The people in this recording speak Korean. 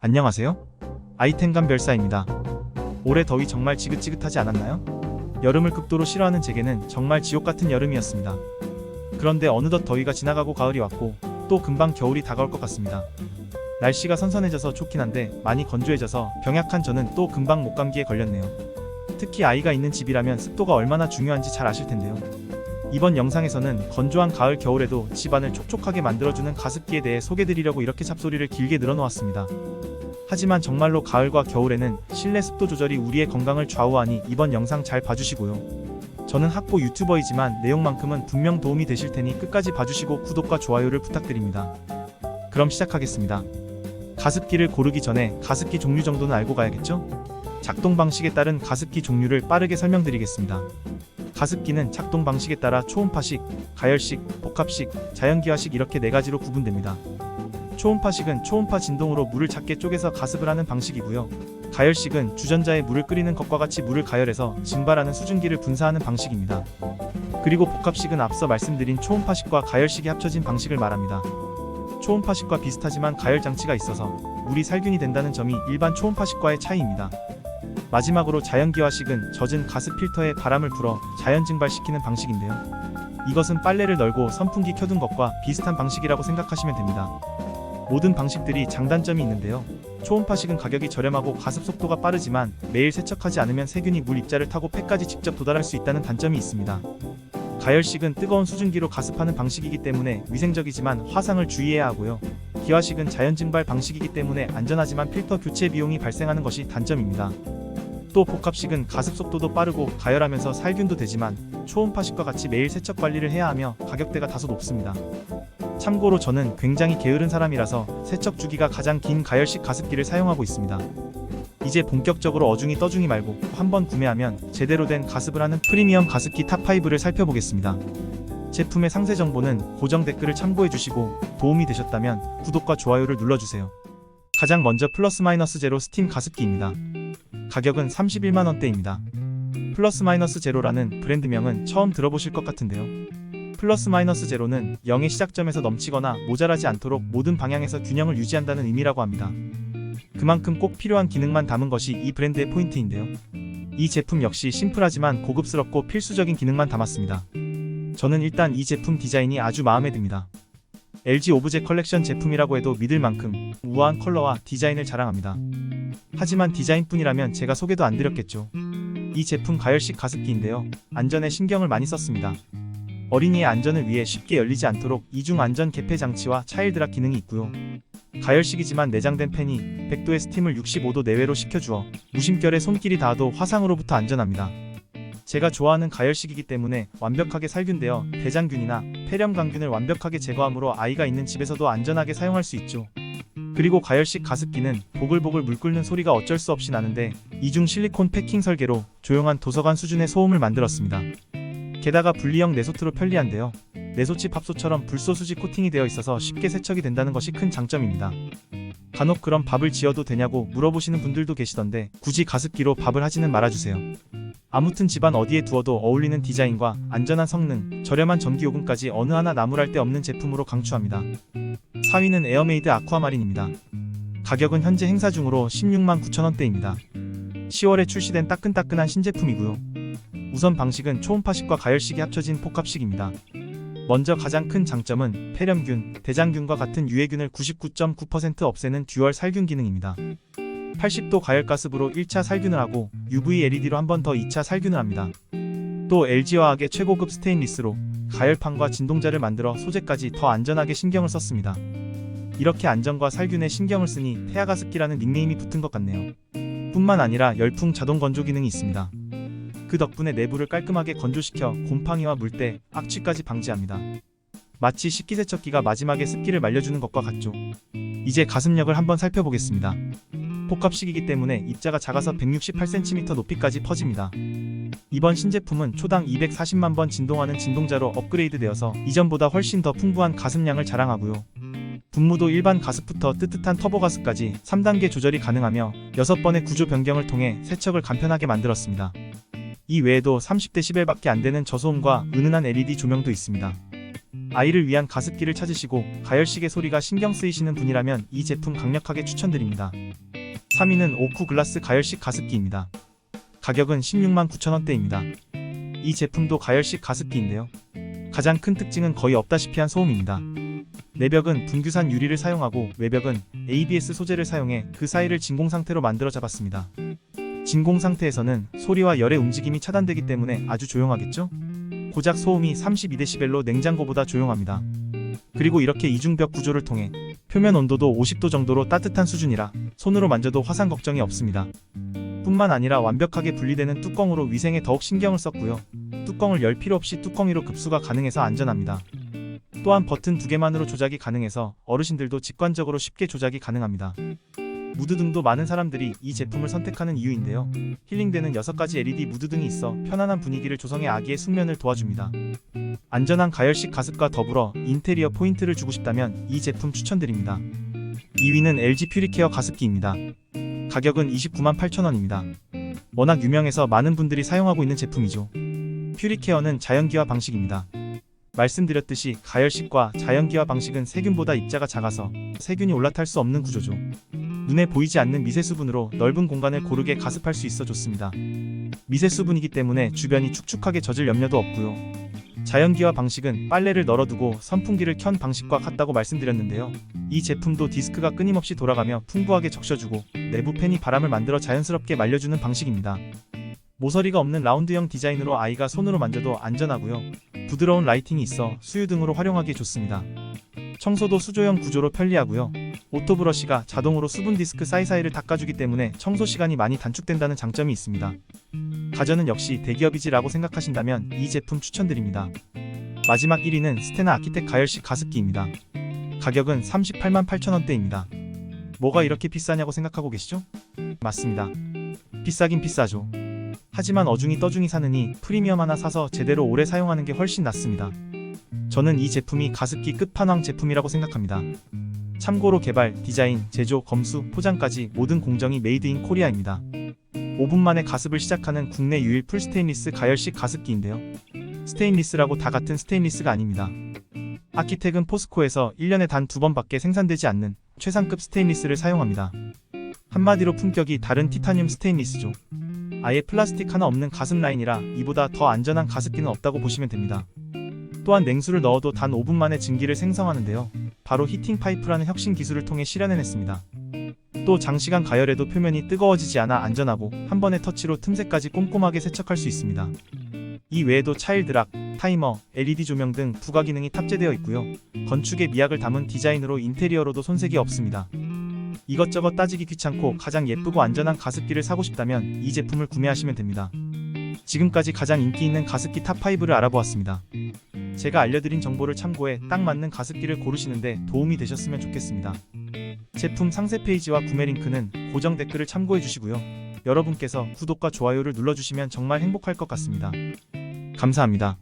안녕하세요. 아이템감 별사입니다. 올해 더위 정말 지긋지긋하지 않았나요? 여름을 극도로 싫어하는 제게는 정말 지옥같은 여름이었습니다. 그런데 어느덧 더위가 지나가고 가을이 왔고 또 금방 겨울이 다가올 것 같습니다. 날씨가 선선해져서 좋긴 한데 많이 건조해져서 병약한 저는 또 금방 목감기에 걸렸네요. 특히 아이가 있는 집이라면 습도가 얼마나 중요한지 잘 아실 텐데요. 이번 영상에서는 건조한 가을 겨울에도 집안을 촉촉하게 만들어주는 가습기에 대해 소개드리려고 이렇게 잡소리를 길게 늘어놓았습니다. 하지만 정말로 가을과 겨울에는 실내 습도 조절이 우리의 건강을 좌우하니 이번 영상 잘 봐주시고요. 저는 학보 유튜버이지만 내용만큼은 분명 도움이 되실 테니 끝까지 봐주시고 구독과 좋아요를 부탁드립니다. 그럼 시작하겠습니다. 가습기를 고르기 전에 가습기 종류 정도는 알고 가야겠죠? 작동 방식에 따른 가습기 종류를 빠르게 설명드리겠습니다. 가습기는 작동 방식에 따라 초음파식, 가열식, 복합식, 자연기화식 이렇게 4가지로 구분됩니다. 초음파식은 초음파 진동으로 물을 작게 쪼개서 가습을 하는 방식이고요. 가열식은 주전자에 물을 끓이는 것과 같이 물을 가열해서 증발하는 수증기를 분사하는 방식입니다. 그리고 복합식은 앞서 말씀드린 초음파식과 가열식이 합쳐진 방식을 말합니다. 초음파식과 비슷하지만 가열 장치가 있어서 물이 살균이 된다는 점이 일반 초음파식과의 차이입니다. 마지막으로 자연기화식은 젖은 가습 필터에 바람을 불어 자연 증발시키는 방식인데요. 이것은 빨래를 널고 선풍기 켜둔 것과 비슷한 방식이라고 생각하시면 됩니다. 모든 방식들이 장단점이 있는데요. 초음파식은 가격이 저렴하고 가습 속도가 빠르지만 매일 세척하지 않으면 세균이 물 입자를 타고 폐까지 직접 도달할 수 있다는 단점이 있습니다. 가열식은 뜨거운 수증기로 가습하는 방식이기 때문에 위생적이지만 화상을 주의해야 하고요. 기화식은 자연 증발 방식이기 때문에 안전하지만 필터 교체 비용이 발생하는 것이 단점입니다. 또 복합식은 가습 속도도 빠르고 가열하면서 살균도 되지만 초음파식과 같이 매일 세척 관리를 해야 하며 가격대가 다소 높습니다. 참고로 저는 굉장히 게으른 사람이라서 세척 주기가 가장 긴 가열식 가습기를 사용하고 있습니다. 이제 본격적으로 어중이 떠중이 말고 한번 구매하면 제대로 된 가습을 하는 프리미엄 가습기 탑5를 살펴보겠습니다. 제품의 상세 정보는 고정 댓글을 참고해 주시고 도움이 되셨다면 구독과 좋아요를 눌러주세요. 가장 먼저 플러스 마이너스 제로 스팀 가습기입니다. 가격은 31만원대입니다. 플러스 마이너스 제로라는 브랜드명은 처음 들어보실 것 같은데요. 플러스 마이너스 제로는 0의 시작점에서 넘치거나 모자라지 않도록 모든 방향에서 균형을 유지한다는 의미라고 합니다. 그만큼 꼭 필요한 기능만 담은 것이 이 브랜드의 포인트인데요. 이 제품 역시 심플하지만 고급스럽고 필수적인 기능만 담았습니다. 저는 일단 이 제품 디자인이 아주 마음에 듭니다. LG 오브제 컬렉션 제품이라고 해도 믿을 만큼 우아한 컬러와 디자인을 자랑합니다. 하지만 디자인뿐이라면 제가 소개도 안 드렸겠죠. 이 제품 가열식 가습기인데요. 안전에 신경을 많이 썼습니다. 어린이의 안전을 위해 쉽게 열리지 않도록 이중 안전 개폐 장치와 차일드 락 기능이 있고요. 가열식이지만 내장된 팬이 100도의 스팀을 65도 내외로 식혀주어 무심결에 손길이 닿아도 화상으로부터 안전합니다. 제가 좋아하는 가열식이기 때문에 완벽하게 살균되어 대장균이나 폐렴광균을 완벽하게 제거하므로 아이가 있는 집에서도 안전하게 사용할 수 있죠. 그리고 가열식 가습기는 보글보글 물 끓는 소리가 어쩔 수 없이 나는데 이중 실리콘 패킹 설계로 조용한 도서관 수준의 소음을 만들었습니다. 게다가 분리형 내소트로 편리한데요. 내소칩 합소처럼 불소수지 코팅이 되어 있어서 쉽게 세척이 된다는 것이 큰 장점입니다. 간혹 그럼 밥을 지어도 되냐고 물어보시는 분들도 계시던데 굳이 가습기로 밥을 하지는 말아주세요. 아무튼 집안 어디에 두어도 어울리는 디자인과 안전한 성능, 저렴한 전기요금까지 어느 하나 나무랄 데 없는 제품으로 강추합니다. 4위는 에어메이드 아쿠아마린입니다. 가격은 현재 행사 중으로 16만 9천원대입니다. 10월에 출시된 따끈따끈한 신제품이고요. 우선 방식은 초음파식과 가열식이 합쳐진 복합식입니다. 먼저 가장 큰 장점은 폐렴균, 대장균과 같은 유해균을 99.9% 없애는 듀얼 살균 기능입니다. 80도 가열가습으로 1차 살균을 하고 UV LED로 한 번 더 2차 살균을 합니다. 또 LG화학의 최고급 스테인리스로 가열판과 진동자를 만들어 소재까지 더 안전하게 신경을 썼습니다. 이렇게 안전과 살균에 신경을 쓰니 태아가습기라는 닉네임이 붙은 것 같네요. 뿐만 아니라 열풍 자동 건조 기능이 있습니다. 그 덕분에 내부를 깔끔하게 건조시켜 곰팡이와 물때, 악취까지 방지합니다. 마치 식기세척기가 마지막에 습기를 말려주는 것과 같죠. 이제 가습력을 한번 살펴보겠습니다. 복합식이기 때문에 입자가 작아서 168cm 높이까지 퍼집니다. 이번 신제품은 초당 240만 번 진동하는 진동자로 업그레이드 되어서 이전보다 훨씬 더 풍부한 가습량을 자랑하고요. 분무도 일반 가습부터 뜨뜻한 터보 가습까지 3단계 조절이 가능하며 6번의 구조 변경을 통해 세척을 간편하게 만들었습니다. 이 외에도 30dB밖에 안되는 저소음과 은은한 LED 조명도 있습니다. 아이를 위한 가습기를 찾으시고 가열식의 소리가 신경 쓰이시는 분이라면 이 제품 강력하게 추천드립니다. 3위는 오쿠 글라스 가열식 가습기입니다. 가격은 16만 9천원대입니다. 이 제품도 가열식 가습기인데요. 가장 큰 특징은 거의 없다시피 한 소음입니다. 내벽은 분규산 유리를 사용하고 외벽은 ABS 소재를 사용해 그 사이를 진공 상태로 만들어 잡았습니다. 진공 상태에서는 소리와 열의 움직임이 차단되기 때문에 아주 조용하겠죠? 고작 소음이 32dB로 냉장고보다 조용합니다. 그리고 이렇게 이중벽 구조를 통해 표면 온도도 50도 정도로 따뜻한 수준이라 손으로 만져도 화상 걱정이 없습니다. 뿐만 아니라 완벽하게 분리되는 뚜껑으로 위생에 더욱 신경을 썼고요. 뚜껑을 열 필요 없이 뚜껑 위로 급수가 가능해서 안전합니다. 또한 버튼 2개만으로 조작이 가능해서 어르신들도 직관적으로 쉽게 조작이 가능합니다. 무드 등도 많은 사람들이 이 제품을 선택하는 이유인데요. 힐링되는 6가지 LED 무드 등이 있어 편안한 분위기를 조성해 아기의 숙면을 도와줍니다. 안전한 가열식 가습과 더불어 인테리어 포인트를 주고 싶다면 이 제품 추천드립니다. 2위는 LG 퓨리케어 가습기입니다. 가격은 29만 8천원입니다. 워낙 유명해서 많은 분들이 사용하고 있는 제품이죠. 퓨리케어는 자연기화 방식입니다. 말씀드렸듯이 가열식과 자연기화 방식은 세균보다 입자가 작아서 세균이 올라탈 수 없는 구조죠. 눈에 보이지 않는 미세수분으로 넓은 공간을 고르게 가습할 수 있어 좋습니다. 미세수분이기 때문에 주변이 축축하게 젖을 염려도 없고요. 자연기화 방식은 빨래를 널어두고 선풍기를 켠 방식과 같다고 말씀드렸는데요. 이 제품도 디스크가 끊임없이 돌아가며 풍부하게 적셔주고 내부 팬이 바람을 만들어 자연스럽게 말려주는 방식입니다. 모서리가 없는 라운드형 디자인으로 아이가 손으로 만져도 안전하고요. 부드러운 라이팅이 있어 수유 등으로 활용하기 좋습니다. 청소도 수조형 구조로 편리하고요. 오토브러쉬가 자동으로 수분 디스크 사이사이를 닦아주기 때문에 청소 시간이 많이 단축된다는 장점이 있습니다. 가전은 역시 대기업이지라고 생각하신다면 이 제품 추천드립니다. 마지막 1위는 스테나 아키텍 가열식 가습기입니다. 가격은 38만 8천원대입니다. 뭐가 이렇게 비싸냐고 생각하고 계시죠? 맞습니다. 비싸긴 비싸죠. 하지만 어중이 떠중이 사느니 프리미엄 하나 사서 제대로 오래 사용하는 게 훨씬 낫습니다. 저는 이 제품이 가습기 끝판왕 제품이라고 생각합니다. 참고로 개발, 디자인, 제조, 검수, 포장까지 모든 공정이 메이드 인 코리아입니다. 5분 만에 가습을 시작하는 국내 유일 풀 스테인리스 가열식 가습기인데요. 스테인리스라고 다 같은 스테인리스가 아닙니다. 아키텍은 포스코에서 1년에 단 2번밖에 생산되지 않는 최상급 스테인리스를 사용합니다. 한마디로 품격이 다른 티타늄 스테인리스죠. 아예 플라스틱 하나 없는 가습 라인이라 이보다 더 안전한 가습기는 없다고 보시면 됩니다. 또한 냉수를 넣어도 단 5분 만에 증기를 생성하는데요. 바로 히팅 파이프라는 혁신 기술을 통해 실현해냈습니다. 또 장시간 가열해도 표면이 뜨거워지지 않아 안전하고 한 번의 터치로 틈새까지 꼼꼼하게 세척할 수 있습니다. 이 외에도 차일드락, 타이머, LED 조명 등 부가 기능이 탑재되어 있고요. 건축의 미학을 담은 디자인으로 인테리어로도 손색이 없습니다. 이것저것 따지기 귀찮고 가장 예쁘고 안전한 가습기를 사고 싶다면 이 제품을 구매하시면 됩니다. 지금까지 가장 인기 있는 가습기 탑5를 알아보았습니다. 제가 알려드린 정보를 참고해 딱 맞는 가습기를 고르시는데 도움이 되셨으면 좋겠습니다. 제품 상세 페이지와 구매 링크는 고정 댓글을 참고해 주시고요. 여러분께서 구독과 좋아요를 눌러주시면 정말 행복할 것 같습니다. 감사합니다.